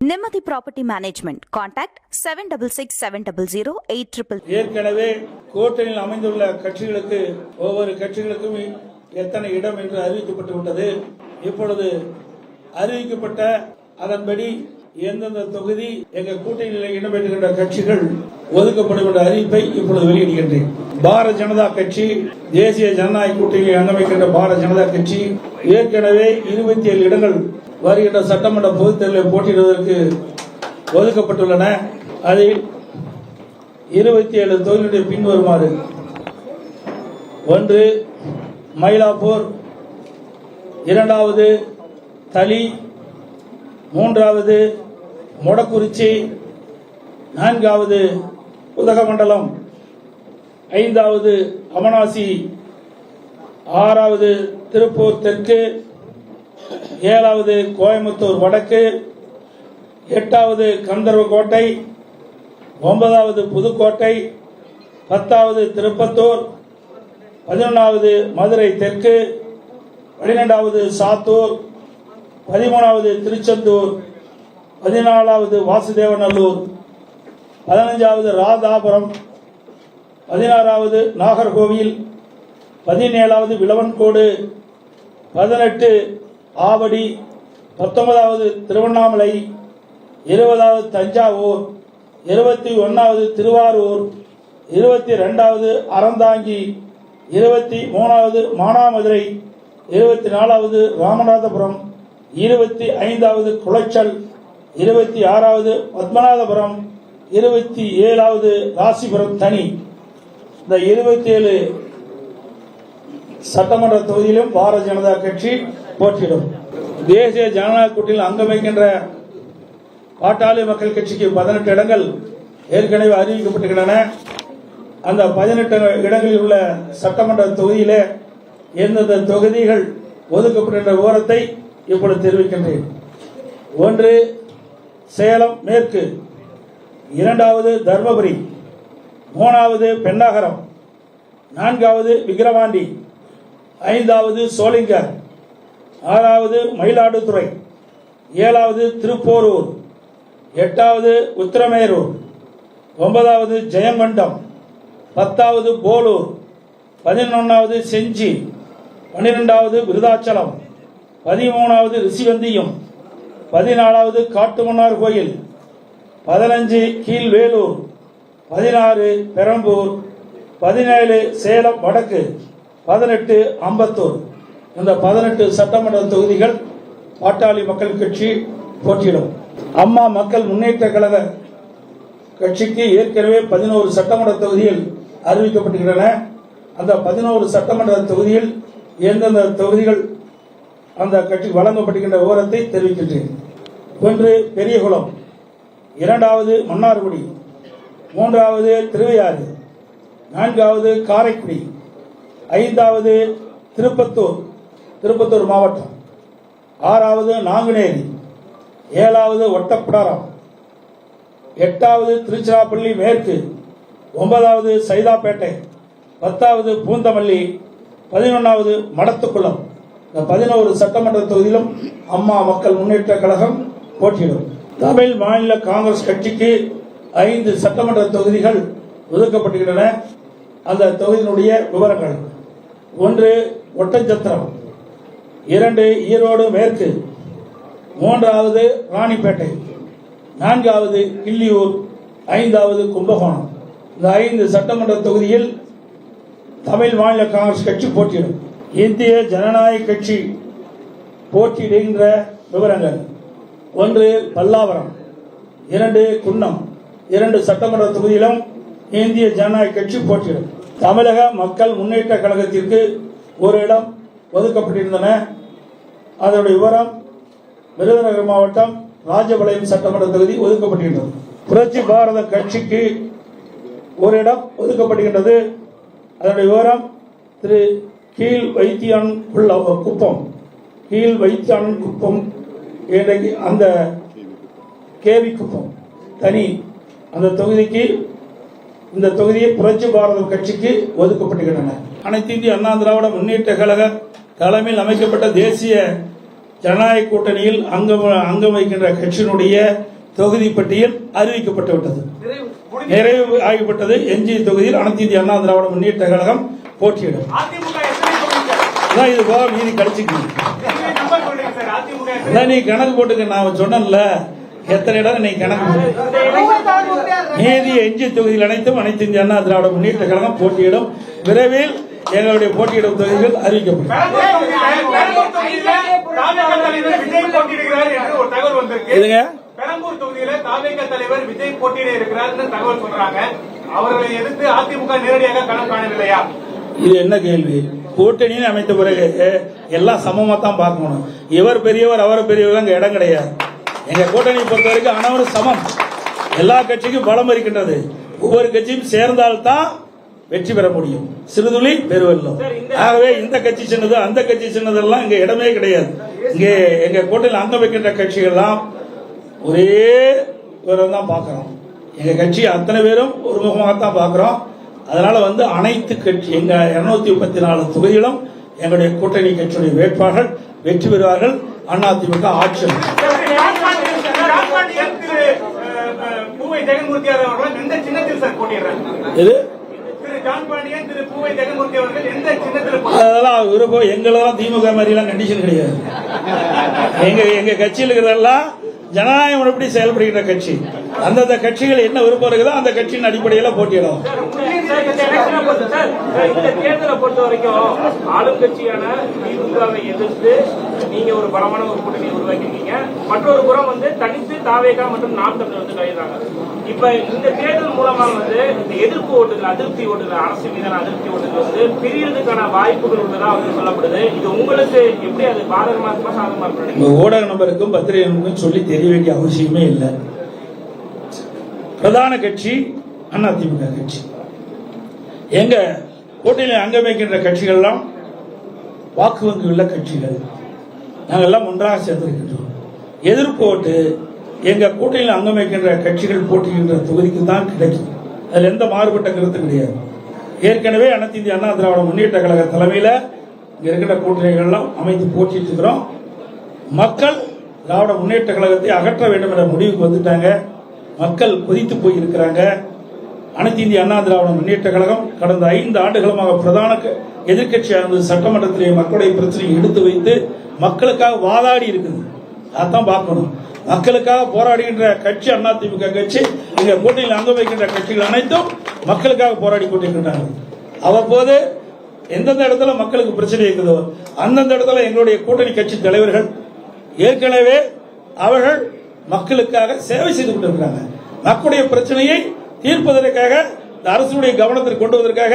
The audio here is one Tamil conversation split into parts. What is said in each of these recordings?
Nimati Property Management. Contact 7667000800. ஏற்கனவே கோட்டையில் அமைந்துள்ள கட்சிகளுக்கு ஒவ்வொரு கட்சிகளுக்கும் எத்தனை இடம் என்று அறிவிக்கப்பட்டு விட்டது. இப்பொழுது அறிவிக்கப்பட்ட அதன்படி எந்தெந்த தொகுதி எங்கள் கூட்டணியில் இடம்பெறுகின்ற கட்சிகள் ஒதுக்கப்படும் என்ற அறிவிப்பை இப்பொழுது வெளியிடுகின்றேன். பாரதிய ஜனதா கட்சி, தேசிய ஜனநாயக கூட்டணியில் அங்கமைக்கின்ற பாரதிய ஜனதா கட்சி ஏற்கனவே 27 இடங்கள் வருகின்ற சட்டமன்ற பொதுத் தேர்தலில் போட்டியிடுவதற்கு ஒதுக்கப்பட்டுள்ளன. அதில் 27 தொகுதிகளுடைய பின்வருமாறு: 1 மயிலாப்பூர், 2வது தளி, 3வது மொடக்குறிச்சி, 4வது உதகமண்டலம், 5வது அமனாசி, 6வது திருப்பூர் தெற்கு, 7வது கோயம்புத்தூர் வடக்கு, 8வது கந்தர்வக்கோட்டை, 9வது புதுக்கோட்டை, 10வது திருப்பத்தூர், 11வது மதுரை தெற்கு, 12வது சாத்தூர், 13வது திருச்செந்தூர், 14வது வாசுதேவநல்லூர், 15வது ராதாபுரம், 16வது நாகர்கோவில், 17வது விளவன்கோடு, 18 ஆவடி, 19வது திருவண்ணாமலை, 20வது தஞ்சாவூர், 21வது திருவாரூர், 22வது அறந்தாங்கி, 23வது மானாமதுரை, 24வது ராமநாதபுரம், 25வது குளச்சல், 26வது பத்மநாதபுரம், 27வது ராசிபுரம் தனி. இந்த 27 சட்டமன்ற தொகுதியிலும் பாரதிய ஜனதா கட்சி போட்டியிடும். தேசிய ஜனநாயக கூட்டணியில் அங்கமைக்கின்ற பாட்டாளி மக்கள் கட்சிக்கு 18 இடங்கள் ஏற்கனவே அறிவிக்கப்பட்டுள்ளன. அந்த 18 இடங்களில் உள்ள சட்டமன்ற தொகுதியிலே எந்தெந்த தொகுதிகள் ஒதுக்கப்பட்ட விவரத்தை இப்பொழுது தெரிவிக்கின்றேன். 1 சேலம் மேற்கு, 2வது தர்மபுரி, 3வது பெண்ணாகரம், 4வது விக்கிரவாண்டி, 5வது சோளிங்கர், 6வது மயிலாடுதுறை, 7வது திருப்போரூர், 8வது உத்திரமேரூர், 9வது ஜெயங்கொண்டம், 10வது போலூர், 11வது செஞ்சி, 12வது விருதாச்சலம், 13வது ரிஷிவந்தியம், 14வது காட்டுமன்னார் கோயில், 15 கீழ்வேலூர், 16 பெரம்பூர், 17 சேலம் வடக்கு, 18 அம்பத்தூர். இந்த 18 சட்டமன்ற தொகுதிகள் பாட்டாளி மக்கள் கட்சி போட்டியிடும். அம்மா மக்கள் முன்னேற்ற கழக கட்சிக்கு ஏற்கனவே 11 சட்டமன்ற தொகுதிகள் அறிவிக்கப்பட்டுள்ளன. அந்த 11 சட்டமன்ற தொகுதியில் எந்தெந்த தொகுதிகள் அந்த கட்சிக்கு வழங்கப்படுகின்ற விவரத்தை தெரிவிக்கின்றேன். 1 பெரியகுளம், 2வது மன்னார்குடி, 3வது திருவையாறு, 4வது காரைக்குடி, 5வது திருப்பத்தூர் மாவட்டம், 6வது நாங்குநேரி, 7வது ஒட்டப்பிடாரம், 8வது திருச்சிராப்பள்ளி மேற்கு, 9வது சைதாப்பேட்டை, 10வது பூந்தமல்லி, 11வது மடத்துக்குளம். இந்த 11 சட்டமன்ற தொகுதியிலும் அம்மா மக்கள் முன்னேற்ற கழகம் போட்டியிடும். தமிழ் மாநில காங்கிரஸ் கட்சிக்கு 5 சட்டமன்ற தொகுதிகள் ஒதுக்கப்பட்டுள்ளன. அந்த தொகுதியினுடைய விவரங்கள்: 1 ஒட்டஞ்சத்திரம், 2 ஈரோடு மேற்கு, 3வது ராணிப்பேட்டை, 4வது கிள்ளியூர், 5வது கும்பகோணம். இந்த 5 சட்டமன்ற தொகுதியில் தமிழ் மாநில காங்கிரஸ் கட்சி போட்டியிடும். இந்திய ஜனநாயக கட்சி போட்டியிடுகின்ற விவரங்கள்: 1 பல்லாவரம், 2 குன்னம். 2 சட்டமன்ற தொகுதியிலும் இந்திய ஜனநாயக கட்சி போட்டியிடும். தமிழக மக்கள் முன்னேற்ற கழகத்திற்கு 1 இடம் ஒதுக்கப்பட்டிருந்தன. அதனுடைய விவரம்: விருதுநகர் மாவட்டம் ராஜபாளையம் சட்டமன்ற தொகுதி ஒதுக்கப்பட்டிருந்தது. புரட்சி பாரத கட்சிக்கு 1 இடம் ஒதுக்கப்படுகின்றது. அதனுடைய விவரம்: திரு கீழ் வைத்தியான் குப்பம் அந்த கேவி குப்பம் தனி. அந்த தொகுதிக்கு இந்த தொகுதியை புரட்சி பாரத கட்சிக்கு ஒதுக்கப்பட்டுள்ளன. அனைத்து இந்திய அண்ணா திராவிட முன்னேற்ற கழக தலைமையில் அமைக்கப்பட்ட தேசிய ஜனநாயக கூட்டணியில் அங்கம் வைக்கின்ற கட்சியினுடைய தொகுதி பட்டியல் அறிவிக்கப்பட்டு விட்டது, நிறைவு ஆகிவிட்டது. எஞ்சிய தொகுதியில் அனைத்து இந்திய அண்ணா திராவிட முன்னேற்ற கழகம் போட்டியிடும். இது போக மீதி கழிச்சுக்கணும். நீ கணக்கு போட்டுக்க, நான் சொன்னேன்ல எத்தனை இடம் நீ கணக்கு மீதி எஞ்சிய தொகுதியில் அனைத்தும் அனைத்து இந்திய அண்ணா திராவிட முன்னேற்ற கழகம் போட்டியிடும். விரைவில் எங்களுடைய போட்டியிடும் தொகுதிகள் அறிவிக்கப்படும். பெரம்பூர் தொகுதியில தாவேக தலைவர் விஜய் போட்டியிட இருக்கிறார் தகவல் சொல்றாங்க. அவர்களை எதிர்த்து அதிமுக நேரடியாக களம் காணவில்லையா? இது என்ன கேள்வி? கூட்டணின்னு அமைத்த பிறகு எல்லாம் சமமா தான் பார்க்கணும். இவர் பெரியவர் அவர் பெரியவர் அங்க இடம் கிடையாது. எங்க கூட்டணியை பொறுத்த வரைக்கும் அனைவரும் சமம். எல்லா கட்சிக்கும் பலம் இருக்கின்றது. ஒவ்வொரு கட்சியும் சேர்ந்தால்தான் வெற்றி பெற முடியும். சிறுதுளி பெருவெல்லம். ஆகவே இந்த கட்சி சின்னது அந்த கட்சி சின்னதெல்லாம் இங்க இடமே கிடையாது. இங்கே எங்க கூட்டணியில் அங்க வைக்கின்ற கட்சிகள்லாம் ஒரே விவரம் தான் பார்க்கிறோம். எங்க கட்சி அத்தனை பேரும் ஒரு முகமாகத்தான் பார்க்கிறோம். அதனால அனைத்து கட்சி எங்க 234 தொகுதிகளும் எங்களுடைய கூட்டணி கட்சியுடைய வேட்பாளர்கள் வெற்றி பெறுவார்கள். அதிமுக ஆட்சி. அதெல்லாம் விருப்பம். எங்களெல்லாம் திமுக மாதிரி எல்லாம் கண்டிஷன் கிடையாது. எங்க கட்சியில் இருக்கிறதெல்லாம் ஜனநாயகம் எப்படி செயல்படுகின்ற கட்சி. அந்தந்த கட்சிகள் என்ன விருப்பம் இருக்குதோ அந்த கட்சியின் அடிப்படையில் போட்டியிடும். இந்த தேர்தலை பொறுத்த வரைக்கும் ஆளும் கட்சியான திமுகவை எதிர்த்து நீங்க ஒரு பலமான ஒரு கூட்டணி உருவாக்கிருக்கீங்க. மற்றொரு புறம் தனித்து தாவேகா மற்றும் நாம் தமிழர் கழிறாங்க. இப்ப இந்த தேர்தல் மூலமாக இந்த எதிர்ப்பு ஓட்டுகள், அதிருப்தி ஓட்டுகள், அரசு மீதான அதிருப்தி ஓட்டுகள் பிரியறதுக்கான வாய்ப்புகள் உள்ளதா சொல்லப்படுது. இது உங்களுக்கு எப்படி அது பாதகமா இருக்குமா சாதகமா இருக்கு? ஊடக நபருக்கும் பத்திரிகை நபருக்கும் சொல்லி தெரிய வேண்டிய அவசியமே இல்லை. பிரதான கட்சி அதிமுக கட்சி. எங்க கூட்டணியில் அங்கம் வைக்கின்ற கட்சிகள் எல்லாம் வாக்கு வங்கி உள்ள கட்சிகள். நாங்கள் எல்லாம் ஒன்றாக சேர்ந்திருக்கின்றோம். எதிர்ப்பு ஓட்டு எங்க கூட்டணியில் அங்கம் வைக்கின்ற கட்சிகள் போட்டிக்கின்ற தொகுதிக்கு தான் கிடைக்கும். அதுல எந்த மாறுபட்ட கருத்து கிடையாது. ஏற்கனவே அனைத்து இந்திய அண்ணா திராவிட முன்னேற்ற கழக தலைமையில இங்க இருக்கிற கூட்டணிகள் எல்லாம் அமைத்து போட்டிட்டு இருக்கிறோம். மக்கள் திராவிட முன்னேற்ற கழகத்தை அகற்ற வேண்டும் என்ற முடிவுக்கு வந்துட்டாங்க. மக்கள் கொதித்து போய் இருக்கிறாங்க. அனைத்து இந்திய அண்ணா திராவிட முன்னேற்ற கழகம் கடந்த 5 ஆண்டுகளமாக பிரதான எதிர்கட்சியாக இருந்தது. சட்டமன்றத்திலே மக்களுடைய பிரச்சனையை எடுத்து வைத்து மக்களுக்காக வாதாடி இருக்குது. அதான் பார்க்கணும். மக்களுக்காக போராடுகின்ற கட்சி அதிமுக கட்சி. இங்க கூட்டணியில் அங்கம் வைக்கின்ற கட்சிகள் அனைத்தும் மக்களுக்காக போராடி கொண்டிருக்கின்றனர். அவ்வப்போது எந்தெந்த இடத்துல மக்களுக்கு பிரச்சனை இருக்குதோ அந்தந்த இடத்துல எங்களுடைய கூட்டணி கட்சி தலைவர்கள் ஏற்கனவே அவர்கள் மக்களுக்காக சேவை செய்து கொண்டிருக்கிறாங்க. மக்களுடைய பிரச்சனையை தீர்ப்பதற்காக அரசுடைய கவனத்திற்கு கொண்டு வருவதற்காக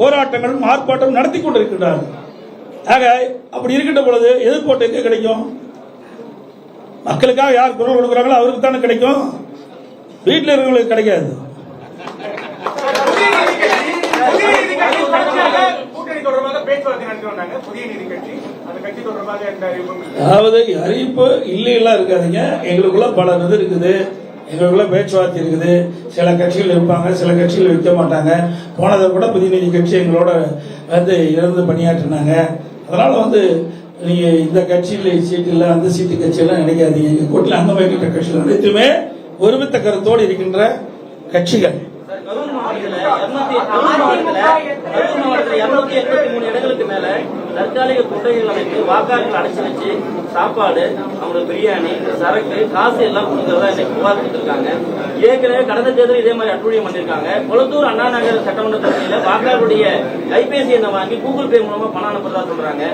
போராட்டங்களும் ஆர்ப்பாட்டம் நடத்தி கொண்டிருக்கிறார்கள். ஆக அப்படி இருக்கின்ற பொழுது எதிர்ப்பு எங்க கிடைக்கும்? மக்களுக்காக யார் குரல் கொடுக்கிறாங்களோ அவருக்கு தானே கிடைக்கும். வீட்டில் இருக்கிறவங்களுக்கு கிடைக்காது. அதாவது அறிவிப்பு இல்லையெல்லாம் இருக்காதுங்க. எங்களுக்குள்ள பல இது இருக்குது. எங்களுக்குள்ள பேச்சுவார்த்தை இருக்குது. சில கட்சிகள் இருப்பாங்க, சில கட்சிகள் வைக்க மாட்டாங்க. போனதை கூட புதிய கட்சி எங்களோட இருந்து பணியாற்றினாங்க. அதனால நீங்க இந்த கட்சியில சீட்டு இல்ல அந்த சீட்டு கட்சியெல்லாம் நினைக்காதீங்க. எங்க கூட்டில் அங்கம் வைக்கின்ற கட்சிகள் அனைத்துமே ஒருமித்த கருத்தோடு இருக்கின்ற கட்சிகள். கரூர் மாவட்டத்தில் 283 இடங்களுக்கு மேல தற்காலிக குட்டைகள் அமைத்து வாக்காளர்கள் அடைச்சு வச்சு சாப்பாடு, அவங்களுக்கு பிரியாணி, சரக்கு, காசு எல்லாம் கொடுக்கறதா இன்னைக்கு புகார் கொடுத்திருக்காங்க. ஏற்கனவே கடந்த தேர்தல் இதே மாதிரி அட்டுழியம் பண்ணிருக்காங்க. கொளத்தூர் அண்ணா நகர் சட்டமன்ற தொகுதியில வாக்காளருடைய கைபேசி எண்ணை வாங்கி கூகுள் பே மூலமா பணம் அனுப்புறதா சொல்றாங்க.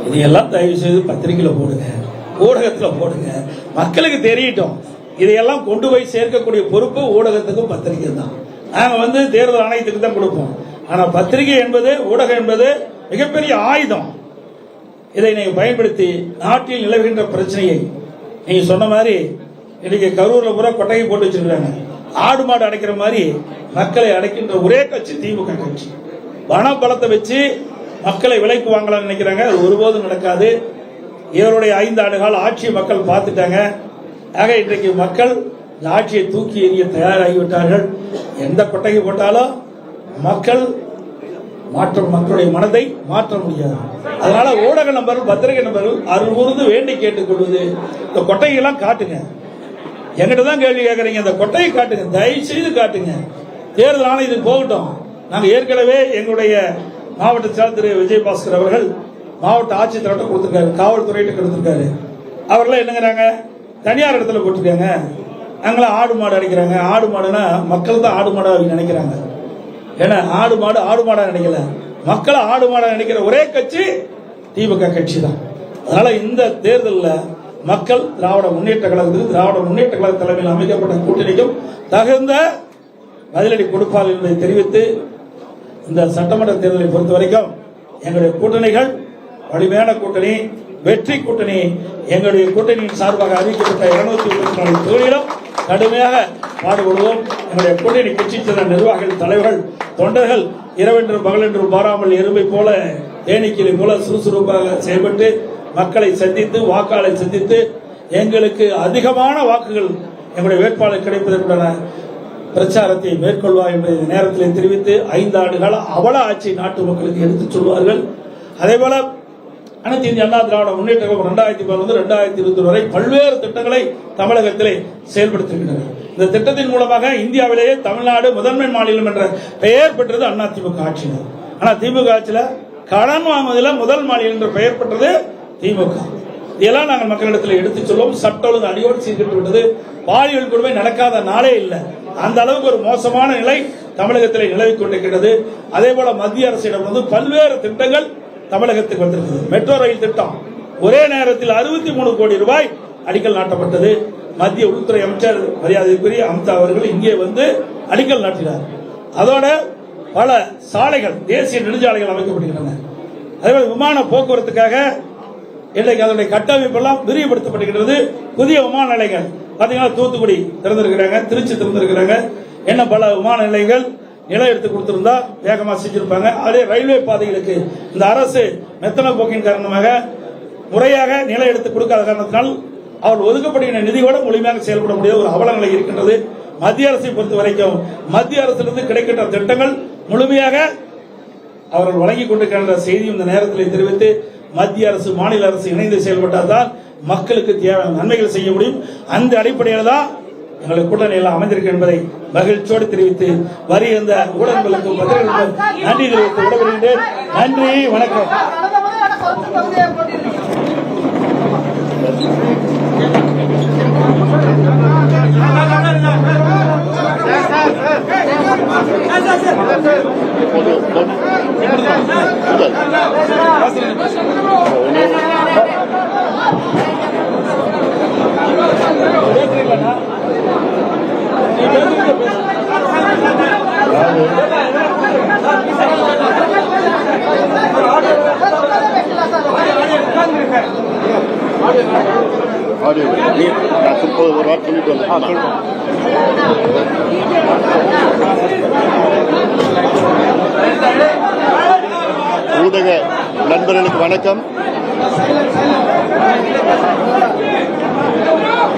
இதையெல்லாம் தயவு செய்து பத்திரிகையில போடுங்க, ஊடகத்துல போடுங்க, மக்களுக்கு தெரியட்டும். இதையெல்லாம் கொண்டு போய் சேர்க்கக்கூடிய பொறுப்பு ஊடகத்துக்கும் பத்திரிகை தான். நாங்க தேர்தல் ஆணையத்துக்கு தான் கொடுப்போம். ஆனா பத்திரிகை என்பது, ஊடகம் என்பது மிகப்பெரிய ஆயுதம். இதை நீங்க பயன்படுத்தி நாட்டில் நிலவுகின்ற பிரச்சனையை நீங்க சொன்ன மாதிரி இன்னைக்கு கரூர்ல பூரா கொட்டகை போட்டு வச்சிருக்காங்க. ஆடு மாடு அடைக்கிற மாதிரி மக்களை அடைக்கின்ற ஒரே கட்சி திமுக கட்சி. பண பலத்தை வச்சு மக்களை விலைக்கு வாங்கலாம்னு நினைக்கிறாங்க. அது ஒருபோதும் நடக்காது. இவருடைய 5 ஆண்டு கால ஆட்சியை மக்கள் பார்த்துட்டாங்க. ஆக இன்றைக்கு மக்கள் இந்த ஆட்சியை தூக்கி எறிய தயாராகிவிட்டார்கள். எந்த கொட்டகை போட்டாலும் மக்கள் மக்களுடைய மனதை மாற்ற முடியாது. அதனால ஊடக நபர்கள், பத்திரிகை நபர்கள் அருள் கூர்ந்து வேண்டி கேட்டுக்கொள்வது, இந்த கொட்டையெல்லாம் காட்டுங்க. எங்கிட்ட தான் கேள்வி கேட்கறீங்க. இந்த கொட்டையை காட்டுங்க, தயவு செய்து காட்டுங்க. தேர்தல் ஆணையத்துக்கு போகட்டும். நாங்க ஏற்கனவே எங்களுடைய மாவட்ட செயலர் திரு விஜயபாஸ்கர் அவர்கள் மாவட்ட ஆட்சித்தலைவர்கிட்ட கொடுத்திருக்காரு, காவல்துறையிட்ட கொடுத்திருக்காரு. அவர்களாம் என்னங்கிறாங்க, தனியார் இடத்துல போட்டிருக்காங்க, அங்கெல்லாம் ஆடு மாடு அடிக்கிறாங்க. ஆடு மாடுனா மக்கள் தான் ஆடு மாடா நினைக்கிறாங்க. ஏன்னா ஆடு மாடா நினைக்கல, மக்களை ஆடு மாடா நினைக்கிற ஒரே கட்சி திமுக கட்சி தான். அதனால இந்த தேர்தலில் மக்கள் திராவிட முன்னேற்ற கழக தலைமையில் அமைக்கப்பட்ட கூட்டணிக்கும் தகுந்த பதிலடி கொடுப்பார்கள் என்பதை தெரிவித்து, இந்த சட்டமன்ற தேர்தலை பொறுத்த வரைக்கும் எங்களுடைய கூட்டணிகள் வலிமையான கூட்டணி, வெற்றி கூட்டணி. எங்களுடைய கூட்டணியின் சார்பாக அறிவிக்கப்பட்ட 224 தொகுதியிலும் கடுமையாக பாடுபடுவோம். எங்களுடைய கூட்டணி கட்சி சேர்ந்த நிர்வாகிகள், தலைவர்கள், தொண்டர்கள் இரவென்றும் பகலென்றும் பாராமல் எறும்பை போல தேனீக்கிளை போல சுறுசுறுப்பாக செயல்பட்டு மக்களை சந்தித்து, வாக்காளரை சந்தித்து எங்களுக்கு அதிகமான வாக்குகள் எங்களுடைய வேட்பாளர் கிடைப்பதற்கான பிரச்சாரத்தை மேற்கொள்வார் என்பதை நேரத்தில் தெரிவித்து, 5 ஆண்டுகால அவல ஆட்சி நாட்டு மக்களுக்கு எடுத்துச் சொல்வார்கள். அதேபோல அனைத்து இந்திய அண்ணா திராவிட முன்னேற்ற கழகம் 2010 2020 வரை பல்வேறு திட்டங்களை தமிழகத்திலே செயல்படுத்துகின்றனர். இந்த திட்டத்தின் மூலமாக இந்தியாவிலேயே தமிழ்நாடு முதன்மை மாநிலம் என்ற பெயர் பெற்றது அதிமுக ஆட்சியினர். ஆனா திமுக ஆட்சியில கடன் வாங்குவதில் முதல் மாநிலம் என்ற பெயர் பெற்றது திமுக. இதெல்லாம் நாங்கள் மக்களிடத்தில் எடுத்துச் சொல்லுவோம். சட்ட ஒழுங்கு அடியோடு சீர்கிட்டு விட்டது. பாலியல் கொடுமை நடக்காத நாளே இல்லை. அந்த அளவுக்கு ஒரு மோசமான நிலை தமிழகத்தில் நிலவிக் கொண்டிருக்கிறது. அதே போல மத்திய அரசிடம் பல்வேறு திட்டங்கள் தமிழகத்துக்கு வந்திருக்கிறது. மெட்ரோ ரயில் திட்டம் ஒரே நேரத்தில் 63 கோடி ரூபாய் அடிக்கல் நாட்டப்பட்டது. மத்திய உள்துறை அமைச்சர் மரியாதைக்குரிய அமித்ஷா அவர்கள் இங்கே வந்து அடிக்கல் நாட்டினார். அதோட பல சாலைகள், தேசிய நெடுஞ்சாலைகள் அமைக்கப்படுகின்றன. அதேபோல விமான போக்குவரத்துக்காக இன்றைக்கு அதனுடைய கட்டமைப்பு எல்லாம் விரிவுபடுத்தப்படுகிறது. புதிய விமான நிலையங்கள் பாத்தீங்கன்னா தூத்துக்குடி திறந்திருக்கிறாங்க, திருச்சி திறந்திருக்கிறாங்க. என்ன பல விமான நிலையங்கள் நிலம் எடுத்து கொடுத்திருந்தா வேகமா செஞ்சிருப்பாங்க. அதே ரயில்வே பாதைகளுக்கு இந்த அரசு மெத்தன போக்கின் காரணமாக முறையாக நிலம் எடுத்து கொடுக்காத காரணத்தினால் அவர் ஒதுக்கப்படுகிற நிதியோட முழுமையாக செயல்பட முடியாத ஒரு அவல நிலை இருக்கின்றது. மத்திய அரசை பொறுத்த வரைக்கும் மத்திய அரசிலிருந்து கிடைக்கின்ற திட்டங்கள் முழுமையாக அவர்கள் வழங்கிக் கொண்டிருக்கின்ற செய்தியும் இந்த நேரத்தில் தெரிவித்து, மத்திய அரசு மாநில அரசு இணைந்து செயல்பட்டால்தான் மக்களுக்கு தேவையான நன்மைகள் செய்ய முடியும். அந்த அடிப்படையில் தான் எங்களுக்கு கூட்டணி எல்லாம் அமைந்திருக்கு என்பதை மகிழ்ச்சியோடு தெரிவித்து, வருகின்ற ஊடகங்களுக்கு பத்திரிகைகளுக்கு நன்றி தெரிவித்து விடைபெறுகின்றேன். நன்றி, வணக்கம்.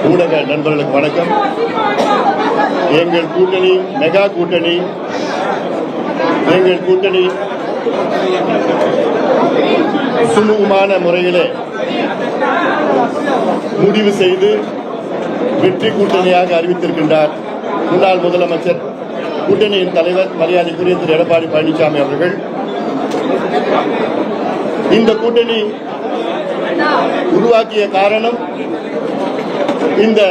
ஊடக நண்பர்களுக்கு வணக்கம். எங்கள் கூட்டணி மெகா கூட்டணி. எங்கள் கூட்டணி சுமூகமான முறையிலே முடிவு செய்து வெற்றி கூட்டணியாக அறிவித்திருக்கின்றார் முன்னாள் முதலமைச்சர், கூட்டணியின் தலைவர் மரியாதைக்குரிய திரு எடப்பாடி பழனிசாமி அவர்கள். இந்த கூட்டணி உருவாக்கிய காரணம், இந்த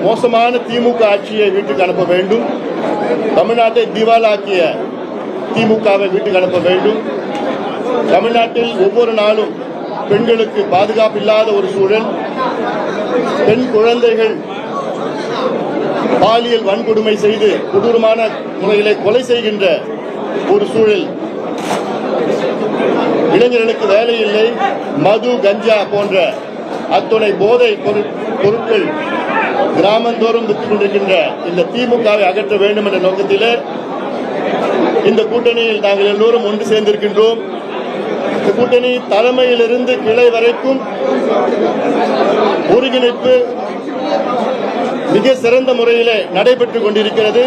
மோசமான திமுக ஆட்சியை வீட்டுக்கு அனுப்ப வேண்டும், தமிழ்நாட்டை திவாலாக்கிய திமுகவை வீட்டுக்கு அனுப்ப வேண்டும், தமிழ்நாட்டில் ஒவ்வொரு நாளும் பெண்களுக்கு பாதுகாப்பு இல்லாத ஒரு சூழல், பெண் குழந்தைகள் பாலியல் வன்கொடுமை செய்து கொடூரமான முறையிலே கொலை செய்கின்ற ஒரு சூழல், இளைஞர்களுக்கு வேலை இல்லை, மது கஞ்சா போன்ற அத்துணை போதை பொருட்கள் கிராமந்தோறும் விற்றுக் கொண்டிருக்கின்ற இந்த திமுகவை அகற்ற வேண்டும் என்ற நோக்கத்திலே இந்த கூட்டணியில் நாங்கள் எல்லோரும் ஒன்று சேர்ந்திருக்கின்றோம். இந்த கூட்டணி தலைமையிலிருந்து கிளை வரைக்கும் ஒருங்கிணைப்பு மிக சிறந்த முறையிலே நடைபெற்றுக் கொண்டிருக்கிறது.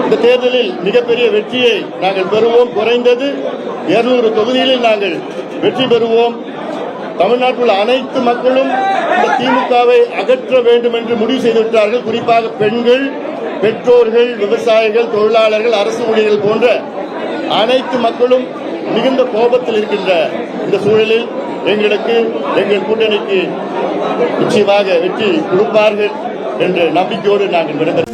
இந்த தேர்தலில் மிகப்பெரிய வெற்றியை நாங்கள் பெறுவோம். குறைந்தது 200 தொகுதிகளில் நாங்கள் வெற்றி பெறுவோம். தமிழ்நாட்டில் உள்ள அனைத்து மக்களும் இந்த திமுகவை அகற்ற வேண்டும் என்று முடிவு செய்துவிட்டார்கள். குறிப்பாக பெண்கள், பெற்றோர்கள், விவசாயிகள், தொழிலாளர்கள், அரசு ஊழியர்கள் போன்ற அனைத்து மக்களும் மிகுந்த கோபத்தில் இருக்கின்ற இந்த சூழலில் எங்கள் கூட்டணிக்கு நிச்சயமாக வெற்றி கொடுப்பார்கள் என்ற நம்பிக்கையோடு நாங்கள் விடைபெறுகிறோம்.